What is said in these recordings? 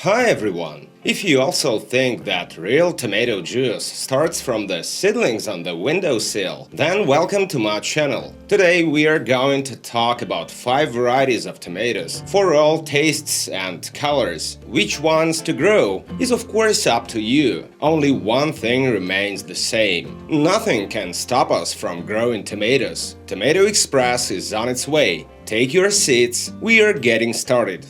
Hi everyone! If you also think that real tomato juice starts from the seedlings on the windowsill, then welcome to my channel. Today we are going to talk about 5 varieties of tomatoes for all tastes and colors. Which ones to grow is of course up to you. Only one thing remains the same. Nothing can stop us from growing tomatoes. Tomato Express is on its way. Take your seats, we are getting started.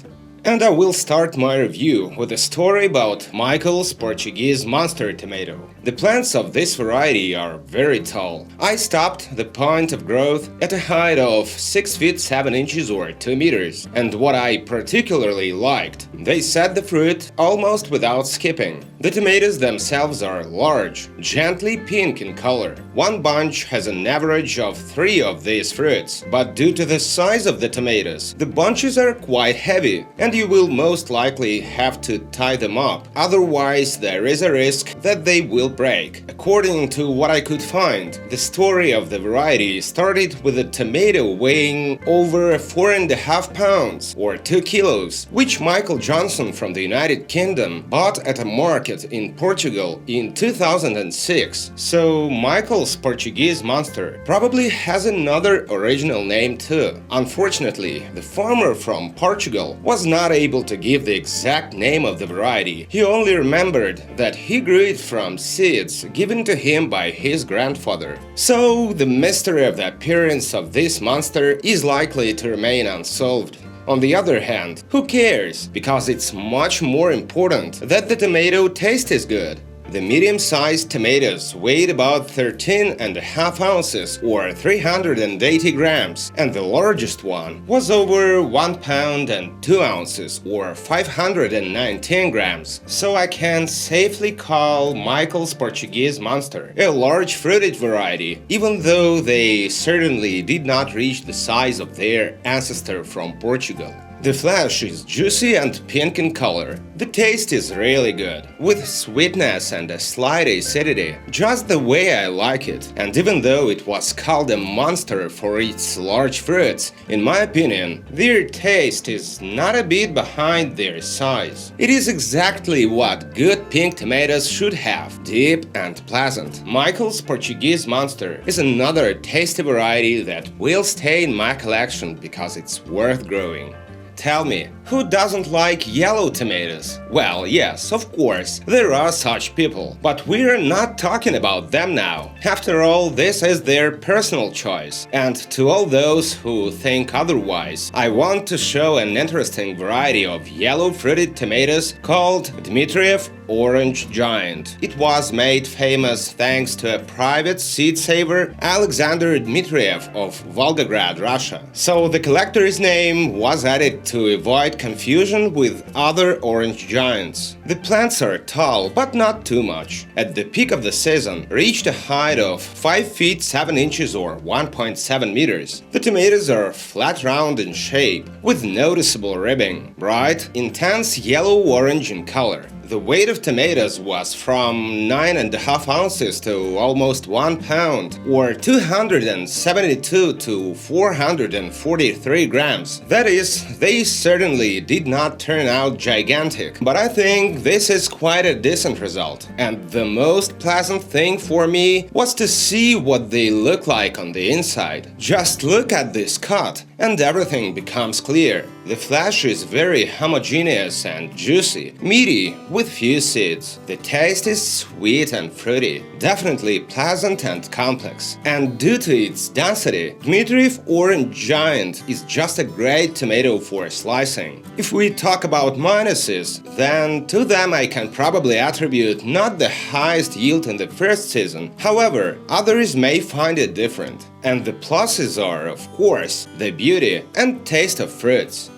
And I will start my review with a story about Michael's Portuguese monster tomato. The plants of this variety are very tall. I stopped the point of growth at a height of 6 feet 7 inches or 2 meters. And what I particularly liked, they set the fruit almost without skipping. The tomatoes themselves are large, gently pink in color. One bunch has an average of 3 of these fruits, but due to the size of the tomatoes, the bunches are quite heavy, and you will most likely have to tie them up, otherwise there is a risk that they will break. According to what I could find, the story of the variety started with a tomato weighing over 4.5 pounds or 2 kilos, which Michael Johnson from the United Kingdom bought at a market in Portugal in 2006. So Michael's Portuguese monster probably has another original name too. Unfortunately, the farmer from Portugal was not able to give the exact name of the variety. He only remembered that he grew it from seeds given to him by his grandfather. So the mystery of the appearance of this monster is likely to remain unsolved. On the other hand, who cares? Because it's much more important that the tomato taste is good. The medium-sized tomatoes weighed about 13.5 ounces or 380 grams, and the largest one was over 1 pound and 2 ounces or 519 grams. So I can safely call Michael's Portuguese monster a large fruited variety, even though they certainly did not reach the size of their ancestor from Portugal. The flesh is juicy and pink in color. The taste is really good, with sweetness and a slight acidity, just the way I like it. And even though it was called a monster for its large fruits, in my opinion, their taste is not a bit behind their size. It is exactly what good pink tomatoes should have, deep and pleasant. Michael's Portuguese monster is another tasty variety that will stay in my collection because it's worth growing. Tell me, who doesn't like yellow tomatoes? Well, yes, of course, there are such people, but we're not talking about them now. After all, this is their personal choice. And to all those who think otherwise, I want to show an interesting variety of yellow fruited tomatoes called Dimitriv Orange Giant. It was made famous thanks to a private seed saver, Alexander Dimitriv of Volgograd, Russia. So the collector's name was added to avoid confusion with other orange giants. The plants are tall, but not too much. At the peak of the season, reached a height of 5 feet 7 inches or 1.7 meters. The tomatoes are flat round in shape, with noticeable ribbing, bright, intense yellow-orange in color. The weight of tomatoes was from 9.5 ounces to almost 1 pound, or 272 to 443 grams. That is, they certainly did not turn out gigantic, but I think this is quite a decent result. And the most pleasant thing for me was to see what they look like on the inside. Just look at this cut, and everything becomes clear. The flesh is very homogeneous and juicy, meaty, with few seeds. The taste is sweet and fruity, definitely pleasant and complex. And due to its density, Dimitriv Orange Giant is just a great tomato for slicing. If we talk about minuses, then to them I can probably attribute not the highest yield in the first season. However, others may find it different. And the pluses are, of course, the beauty and taste of fruits.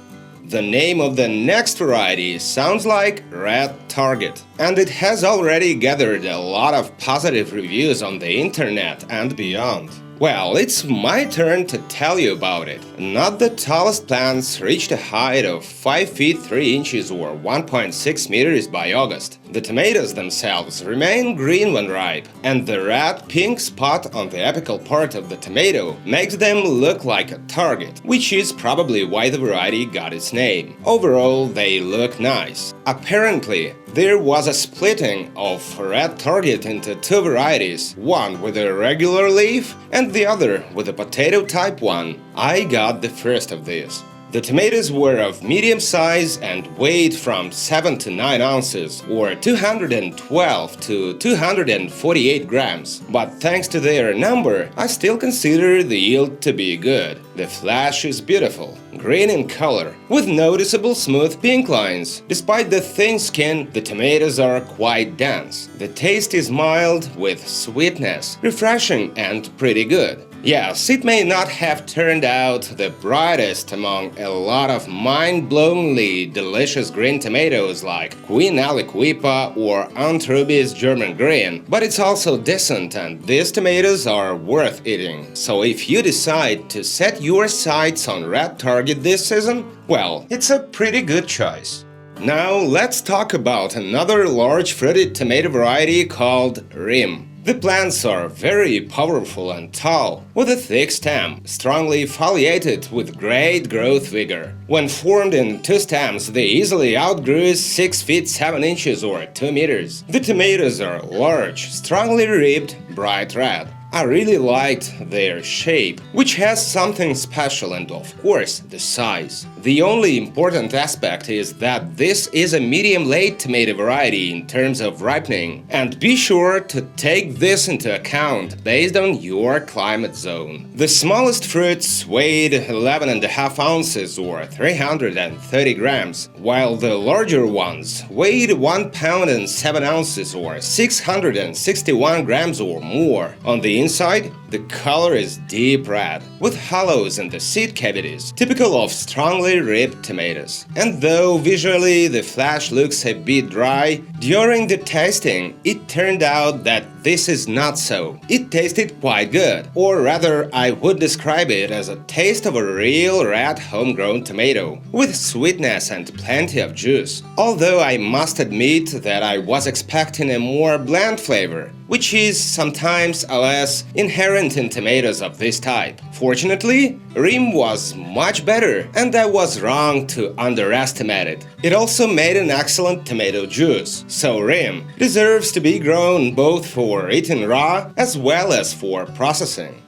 The name of the next variety sounds like Red Target, and it has already gathered a lot of positive reviews on the internet and beyond. Well, it's my turn to tell you about it. Not the tallest plants reached a height of 5 feet 3 inches or 1.6 meters by August. The tomatoes themselves remain green when ripe, and the red-pink spot on the apical part of the tomato makes them look like a target, which is probably why the variety got its name. Overall, they look nice. Apparently, there was a splitting of red target into two varieties, one with a regular leaf and the other with a potato type one. I got the first of these. The tomatoes were of medium size and weighed from 7 to 9 ounces, or 212 to 248 grams. But thanks to their number, I still consider the yield to be good. The flesh is beautiful, green in color, with noticeable smooth pink lines. Despite the thin skin, the tomatoes are quite dense. The taste is mild, with sweetness, refreshing and pretty good. Yes, it may not have turned out the brightest among a lot of mind-blowingly delicious green tomatoes like Queen Aliquippa or Aunt Ruby's German Green, but it's also decent and these tomatoes are worth eating. So if you decide to set your sights on red target this season, well, it's a pretty good choice. Now let's talk about another large fruited tomato variety called Rim. The plants are very powerful and tall, with a thick stem, strongly foliated with great growth vigor. When formed in two stems, they easily outgrew 6 feet 7 inches or 2 meters. The tomatoes are large, strongly ribbed, bright red. I really liked their shape, which has something special and of course the size. The only important aspect is that this is a medium-late tomato variety in terms of ripening, and be sure to take this into account based on your climate zone. The smallest fruits weighed 11.5 ounces or 330 grams, while the larger ones weighed 1 pound and 7 ounces or 661 grams or more. On the inside, the color is deep red, with hollows in the seed cavities, typical of strongly ribbed tomatoes. And though visually the flesh looks a bit dry, during the tasting it turned out that this is not so. It tasted quite good, or rather I would describe it as a taste of a real red homegrown tomato, with sweetness and plenty of juice. Although I must admit that I was expecting a more bland flavor, which is sometimes, alas, inherent in tomatoes of this type. Fortunately, Rim was much better, and I was wrong to underestimate it. It also made an excellent tomato juice, so Rim deserves to be grown both for eating raw as well as for processing.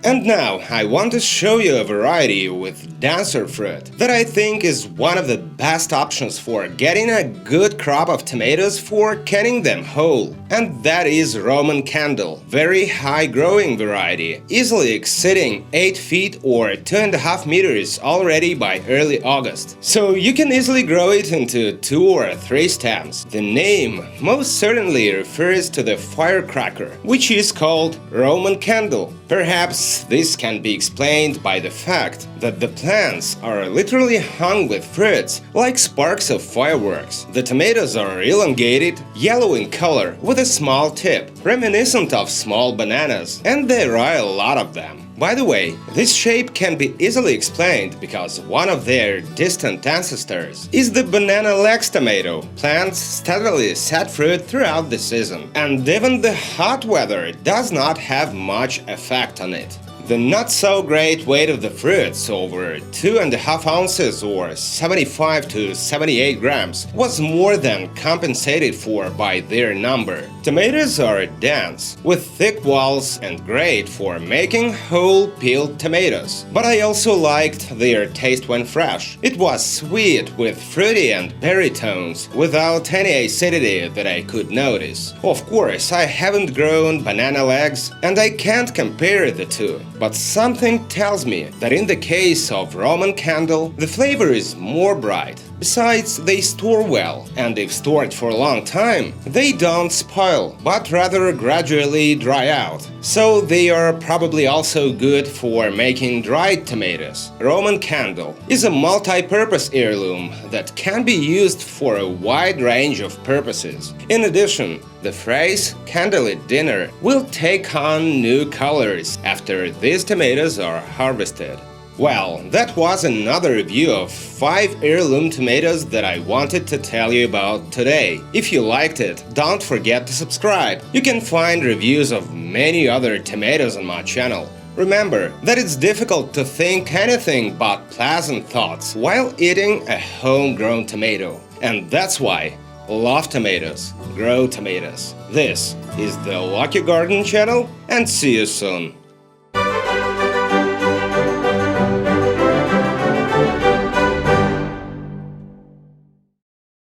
And now I want to show you a variety with denser fruit that I think is one of the best options for getting a good crop of tomatoes for canning them whole. And that is Roman Candle, very high growing variety, easily exceeding 8 feet or 2.5 meters already by early August. So you can easily grow it into 2 or 3 stems. The name most certainly refers to the firecracker, which is called Roman Candle. Perhaps this can be explained by the fact that the plants are literally hung with fruits, like sparks of fireworks. The tomatoes are elongated, yellow in color, with a small tip, reminiscent of small bananas, and there are a lot of them. By the way, this shape can be easily explained because one of their distant ancestors is the banana legs tomato. Plants steadily set fruit throughout the season, and even the hot weather does not have much effect on it. The not-so-great weight of the fruits, over 2.5 ounces or 75 to 78 grams, was more than compensated for by their number. Tomatoes are dense, with thick walls and great for making whole peeled tomatoes. But I also liked their taste when fresh. It was sweet with fruity and berry tones, without any acidity that I could notice. Of course, I haven't grown banana legs, and I can't compare the two. but something tells me that in the case of Roman candle, the flavor is more bright. Besides, they store well, and if stored for a long time, they don't spoil, but rather gradually dry out. So they are probably also good for making dried tomatoes. Roman candle is a multi-purpose heirloom that can be used for a wide range of purposes. In addition, the phrase candlelit dinner will take on new colors after these tomatoes are harvested. Well, that was another review of 5 heirloom tomatoes that I wanted to tell you about today. If you liked it, don't forget to subscribe. You can find reviews of many other tomatoes on my channel. Remember that it's difficult to think anything but pleasant thoughts while eating a homegrown tomato. And that's why love tomatoes, grow tomatoes. This is the Lucky Garden channel, and see you soon.